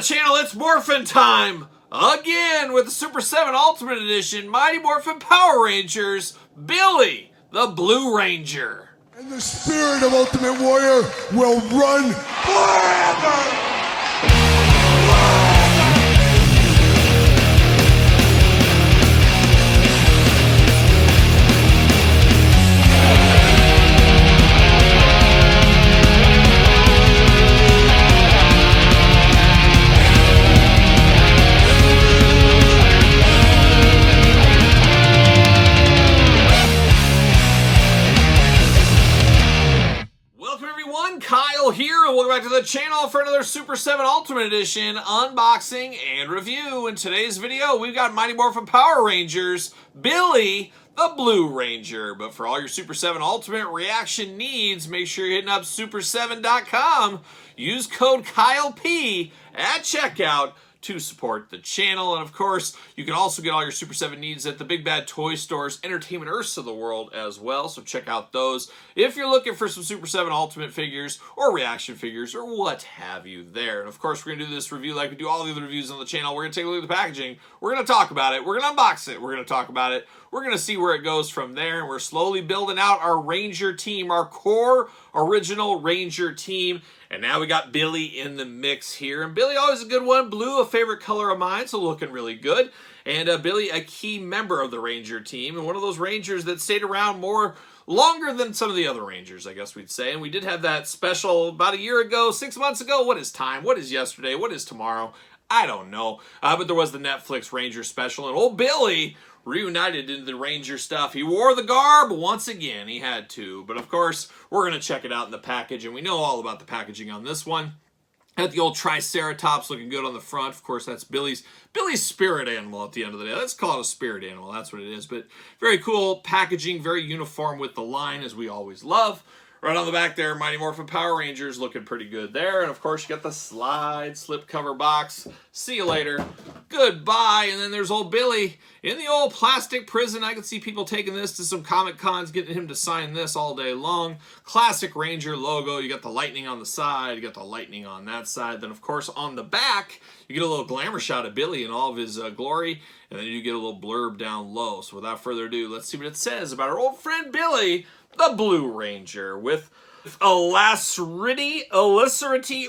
channel, it's Morphin time! Again with the Super 7 Ultimate Edition Mighty Morphin Power Rangers, Billy, the Blue Ranger. And the spirit of Ultimate Warrior will run forever! Kyle here, and welcome back to the channel for another Super 7 Ultimate Edition unboxing and review. In today's video, we've got Mighty Morphin Power Rangers, Billy, the Blue Ranger. But for all your Super 7 Ultimate reaction needs, make sure you're hitting up super7.com. Use code KYLEP at checkout to support the channel. And of course, you can also get all your Super 7 needs at the Big Bad Toy Stores, Entertainment Earths of the world as well. So check out those if you're looking for some Super 7 Ultimate figures or reaction figures or what have you there. And of course, we're going to do this review like we do all the other reviews on the channel. We're going to take a look at the packaging. We're going to talk about it. We're going to unbox it. We're going to talk about it. We're going to see where it goes from there. And we're slowly building out our Ranger team, our core original Ranger team. And now we got Billy in the mix here. And Billy, always a good one. Blue, a favorite color of mine, so looking really good. And Billy, a key member of the Ranger team. And one of those Rangers that stayed around longer than some of the other Rangers, I guess we'd say. And we did have that special about a year ago, 6 months ago. What is time? What is yesterday? What is tomorrow? I don't know. But there was the Netflix Ranger special. And old Billy reunited into the Ranger stuff. He wore the garb once again. He had to. But of course, we're going to check it out in the package. And we know all about the packaging on this one. At the old Triceratops looking good on the front. Of course, that's Billy's spirit animal at the end of the day. Let's call it a spirit animal. That's what it is. But very cool packaging. Very uniform with the line, as we always love. Right on the back there, Mighty Morphin Power Rangers looking pretty good there. And of course, you got the slide slip cover box. See you later. Goodbye. And then there's old Billy in the old plastic prison. I can see people taking this to some Comic Cons, getting him to sign this all day long. Classic Ranger logo. You got the lightning on the side. You got the lightning on that side. Then, of course, on the back, you get a little glamour shot of Billy in all of his glory. And then you get a little blurb down low. So without further ado, let's see what it says about our old friend Billy, the Blue Ranger, with Alacerity.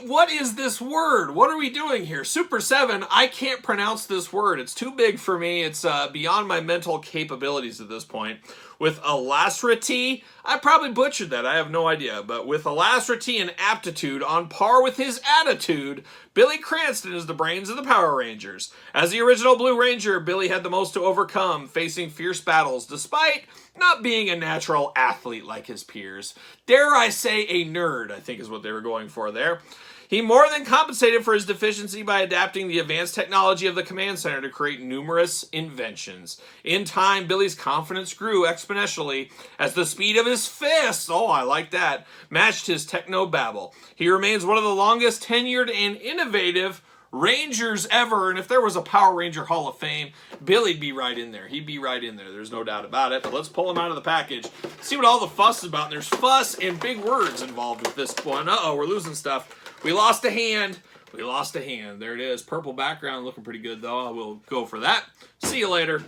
What is this word? What are we doing here? Super 7, I can't pronounce this word. It's too big for me. It's beyond my mental capabilities at this point. With Alacerity, I probably butchered that. I have no idea. But with Alacerity and aptitude on par with his attitude, Billy Cranston is the brains of the Power Rangers. As the original Blue Ranger, Billy had the most to overcome, facing fierce battles, despite not being a natural athlete like his peers. Dare I say a nerd, I think is what they were going for there. He more than compensated for his deficiency by adapting the advanced technology of the command center to create numerous inventions. In time, Billy's confidence grew exponentially as the speed of his fists, oh, I like that, matched his techno-babble. He remains one of the longest tenured and innovative Rangers ever, and if there was a Power Ranger Hall of Fame, Billy'd be right in there. He'd be right in there. There's no doubt about it. But let's pull him out of the package. See what all the fuss is about. And there's fuss and big words involved with this one. Uh-oh, we're losing stuff. We lost a hand. We lost a hand. There it is. Purple background. Looking pretty good, though. I will go for that. See you later.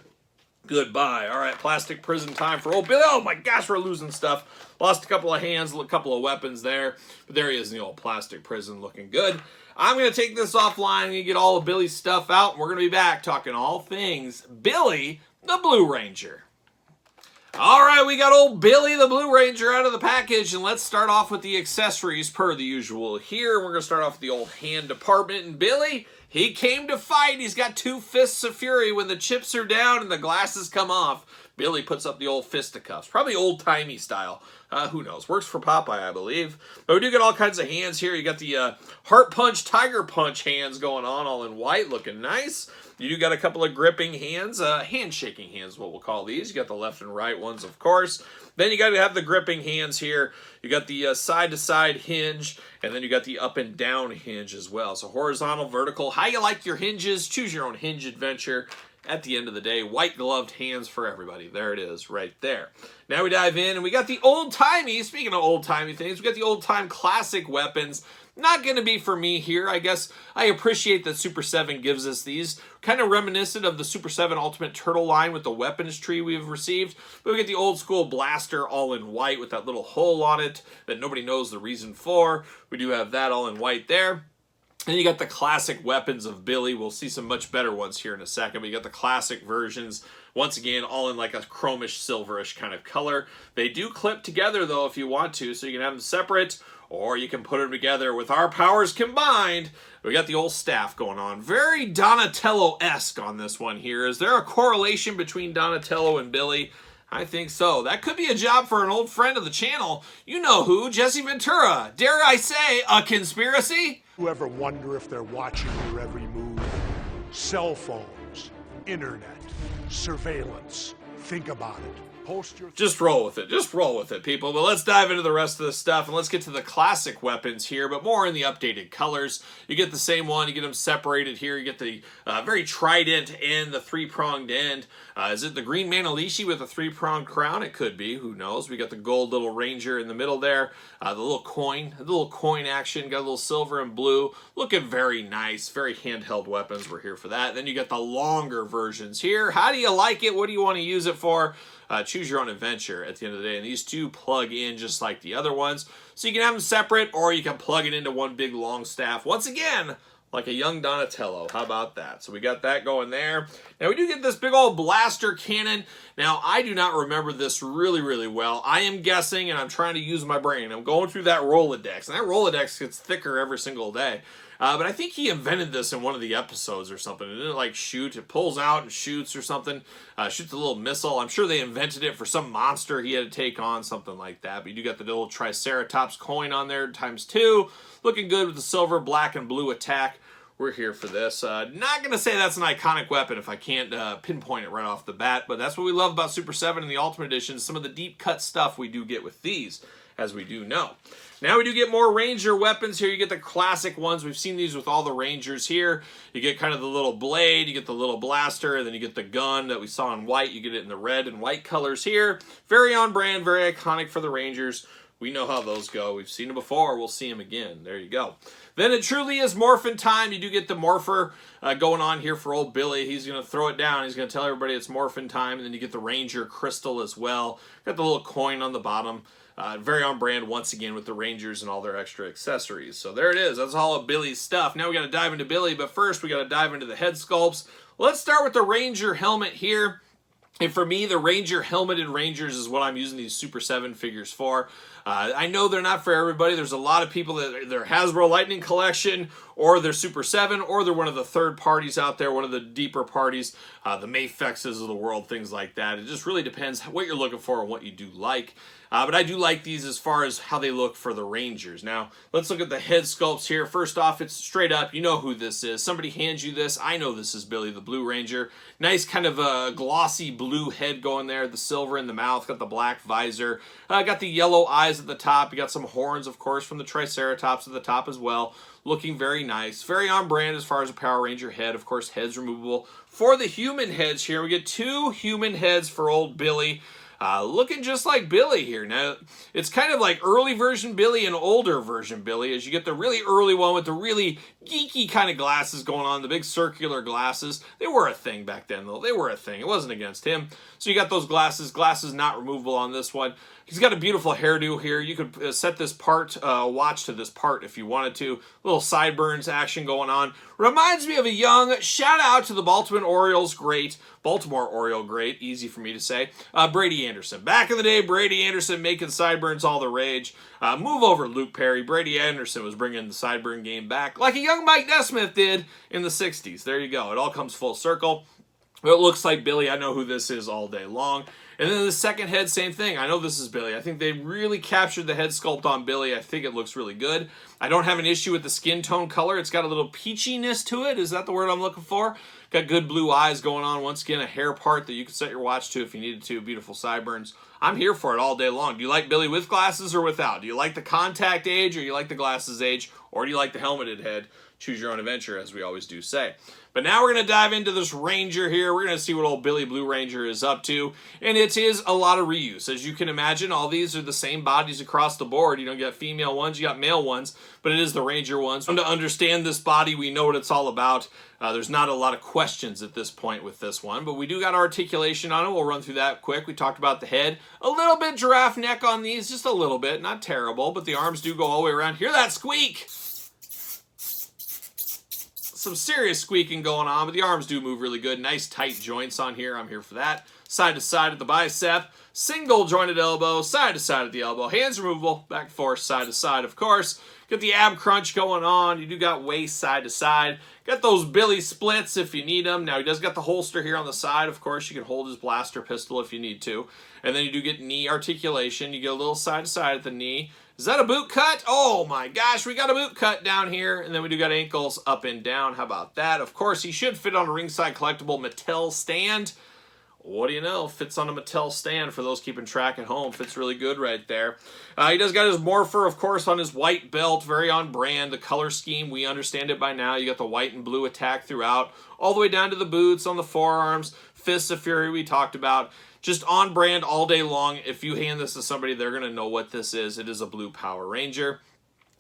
Goodbye. All right, plastic prison time for old Billy. Oh, my gosh, we're losing stuff. Lost a couple of hands, a couple of weapons there. But there he is in the old plastic prison looking good. I'm going to take this offline and get all of Billy's stuff out. And we're going to be back talking all things Billy, the Blue Ranger. All right, we got old Billy, the Blue Ranger, out of the package. And let's start off with the accessories per the usual here. We're going to start off with the old hand department. And Billy, he came to fight. He's got two fists of fury. When the chips are down and the glasses come off, Billy puts up the old fisticuffs. Probably old-timey style. Who knows? Works for Popeye, I believe. But we do get all kinds of hands here. You got the Heart Punch, Tiger Punch hands going on, all in white, looking nice. You do got a couple of gripping hands, handshaking hands, what we'll call these. You got the left and right ones, of course. Then you got to have the gripping hands here. You got the side-to-side hinge, and then you got the up and down hinge as well. So horizontal, vertical, how you like your hinges. Choose your own hinge adventure. At the end of the day, white gloved hands for everybody. There it is, right there. Now we dive in, and we got the old-timey, speaking of old-timey things, we got the old-time classic weapons. Not going to be for me here. I guess I appreciate that Super 7 gives us these. Kind of reminiscent of the Super 7 Ultimate Turtle line with the weapons tree we've received. But we get the old school blaster all in white with that little hole on it that nobody knows the reason for. We do have that all in white there. And you got the classic weapons of Billy. We'll see some much better ones here in a second. But you got the classic versions, once again, all in like a chromish, silverish kind of color. They do clip together, though, if you want to. So you can have them separate, or you can put them together with our powers combined. We got the old staff going on. Very Donatello-esque on this one here. Is there a correlation between Donatello and Billy? I think so. That could be a job for an old friend of the channel. You know who, Jesse Ventura. Dare I say, a conspiracy? You ever wonder if they're watching your every move? Cell phones, internet, surveillance. Think about it. Post your... Just roll with it. Just roll with it, people. But let's dive into the rest of the stuff, and let's get to the classic weapons here, but more in the updated colors. You get the same one. You get them separated here. You get the very trident and the three-pronged end. Is it the green Manalishi with a three-pronged crown? It could be. Who knows? We got the gold little ranger in the middle there. The little coin action. Got a little silver and blue. Looking very nice. Very handheld weapons. We're here for that. Then you got the longer versions here. How do you like it? What do you want to use it for? Choose your own adventure at the end of the day. And these two plug in just like the other ones. So you can have them separate, or you can plug it into one big long staff. Once again, like a young Donatello. How about that? So we got that going there. Now we do get this big old blaster cannon. Now I do not remember this really, really well. I am guessing, and I'm trying to use my brain. I'm going through that Rolodex, and that Rolodex gets thicker every single day. But I think he invented this in one of the episodes or something. It didn't like shoot. It pulls out and shoots or something. Shoots a little missile. I'm sure they invented it for some monster he had to take on, something like that. But you do got the little Triceratops coin on there ×2. Looking good with the silver, black, and blue attack. We're here for this. Not going to say that's an iconic weapon if I can't pinpoint it right off the bat. But that's what we love about Super 7 and the Ultimate Edition. Some of the deep cut stuff we do get with these, as we do know. Now we do get more Ranger weapons here. You get the classic ones. We've seen these with all the Rangers here. You get kind of the little blade, you get the little blaster, and then you get the gun that we saw in white. You get it in the red and white colors here. Very on brand, very iconic for the Rangers. We know how those go. We've seen them before. We'll see them again. There you go. Then it truly is morphin' time. You do get the morpher going on here for old Billy. He's going to throw it down. He's going to tell everybody it's morphin' time. And then you get the Ranger crystal as well. Got the little coin on the bottom. Very on brand once again with the Rangers and all their extra accessories. So there it is. That's all of Billy's stuff. Now we got to dive into Billy, but first we got to dive into the head sculpts. Let's start with the Ranger helmet here. And for me, the Ranger helmeted Rangers is what I'm using these Super 7 figures for. I know they're not for everybody. There's a lot of people that they're Hasbro Lightning Collection, or they're Super 7, or they're one of the third parties out there, one of the deeper parties, the Mafexes of the world, things like that. It just really depends what you're looking for and what you do like. But I do like these as far as how they look for the Rangers. Now, let's look at the head sculpts here. First off, it's straight up. You know who this is. Somebody hands you this. I know this is Billy the Blue Ranger. Nice kind of a glossy blue head going there. The silver in the mouth. Got the black visor. Got the yellow eyes at the top. You got some horns, of course, from the Triceratops at the top as well. Looking very nice. Very on brand as far as a Power Ranger head. Of course, heads removable. For the human heads here, we get 2 human heads for old Billy. Looking just like Billy here. Now, it's kind of like early version Billy and older version Billy, as you get the really early one with the really geeky kind of glasses going on, the big circular glasses. They were a thing back then, though. They were a thing. It wasn't against him. So you got those glasses. Glasses not removable on this one. He's got a beautiful hairdo here. You could set this part, watch to this part if you wanted to. Little sideburns action going on. Reminds me of a young shout out to the Baltimore Orioles great, easy for me to say, Brady Anderson. Back in the day, Brady Anderson making sideburns all the rage. Move over, Luke Perry. Brady Anderson was bringing the sideburn game back like a young Mike Nesmith did in the 60s. There you go. It all comes full circle. It looks like Billy. I know who this is all day long. And then the second head, same thing. I know this is Billy. I think they really captured the head sculpt on Billy. I think it looks really good. I don't have an issue with the skin tone color. It's got a little peachiness to it. Is that the word I'm looking for? Got good blue eyes going on. Once again, a hair part that you could set your watch to if you needed to. Beautiful sideburns. I'm here for it all day long. Do you like Billy with glasses or without? Do you like the contact age, or you like the glasses age, or do you like the helmeted head? choose your own adventure, as we always do say. But now we're going to dive into this Ranger here. We're going to see what old Billy Blue Ranger is up to. And it is a lot of reuse. As you can imagine, all these are the same bodies across the board. You know, you got female ones, you got male ones, but it is the Ranger ones. To understand this body, we know what it's all about. There's not a lot of questions at this point with this one, but we do got articulation on it. We'll run through that quick. We talked about the head. A little bit giraffe neck on these, just a little bit. Not terrible, but the arms do go all the way around. Hear that squeak? Some serious squeaking going on, but the arms do move really good. Nice tight joints on here. I'm here for that. Side to side at the bicep. Single jointed elbow. Side to side at the elbow. Hands removable. Back and forth. Side to side, of course. Get the ab crunch going on. You do got waist side to side. Got those Billy splits if you need them. Now, he does got the holster here on the side. Of course, you can hold his blaster pistol if you need to. And then you do get knee articulation. You get a little side to side at the knee. Is that a boot cut? Oh my gosh, we got a boot cut down here. And then we do got ankles up and down. How about that? Of course, he should fit on a ringside collectible Mattel stand. What do you know? Fits on a Mattel stand for those keeping track at home. Fits really good right there. He does got his morpher, of course, on his white belt. Very on brand. The color scheme, we understand it by now. You got the white and blue attack throughout. All the way down to the boots on the forearms. Fists of Fury we talked about. Just on brand all day long. If you hand this to somebody, they're going to know what this is. It is a blue Power Ranger.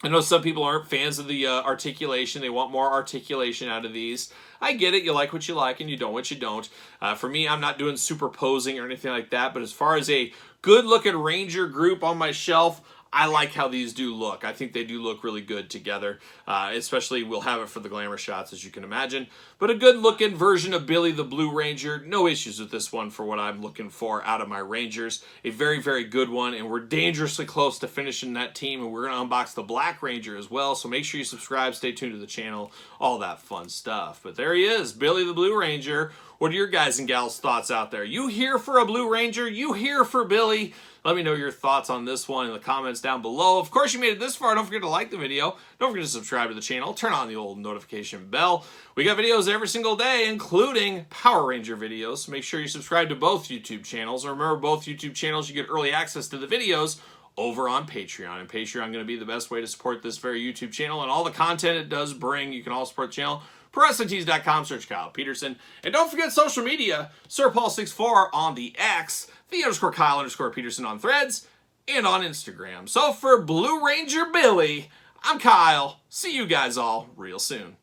I know some people aren't fans of the articulation. They want more articulation out of these. I get it. You like what you like and you don't what you don't. For me, I'm not doing superposing or anything like that. But as far as a good-looking Ranger group on my shelf, I like how these do look. I think they do look really good together. Especially, we'll have it for the glamour shots, as you can imagine. But a good-looking version of Billy the Blue Ranger. No issues with this one for what I'm looking for out of my Rangers. A very, very good one. And we're dangerously close to finishing that team. And we're going to unbox the Black Ranger as well. So make sure you subscribe, stay tuned to the channel, all that fun stuff. But there he is, Billy the Blue Ranger. What are your guys and gals' thoughts out there? You here for a Blue Ranger? You here for Billy? Let me know your thoughts on this one in the comments down below. Of course, you made it this far. Don't forget to like the video. Don't forget to subscribe to the channel. Turn on the old notification bell. We got videos every single day, including Power Ranger videos. So make sure you subscribe to both YouTube channels. And remember, both YouTube channels, you get early access to the videos over on Patreon. And Patreon going to be the best way to support this very YouTube channel and all the content it does bring. You can all support the channel. ProWrestlingTees.com, search Kyle Peterson. And don't forget social media, SirPaul64 on the X, _Kyle_Peterson on Threads, and on Instagram. So for Blue Ranger Billy, I'm Kyle. See you guys all real soon.